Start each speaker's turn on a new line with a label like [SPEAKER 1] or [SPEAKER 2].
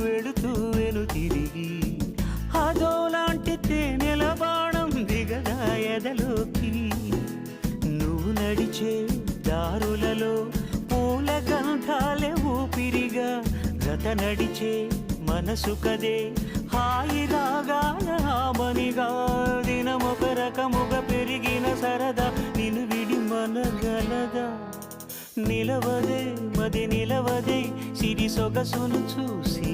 [SPEAKER 1] వెళుతూ వెను తిరిగి అదోలాంటి తేనెల బాణం దిగగా ఎదలోకి నువ్వు నడిచే దారులలో పూల గంధాలే ఊపిరిగా గత నడిచే మనసు కదే హాయి రాగాల ఆమనిగా దినమొక రకముగా పెరిగిన సరదా నిన్ను విడి మనగలదా నిలవదే మది నిలవదే సిరి సొగసును చూసి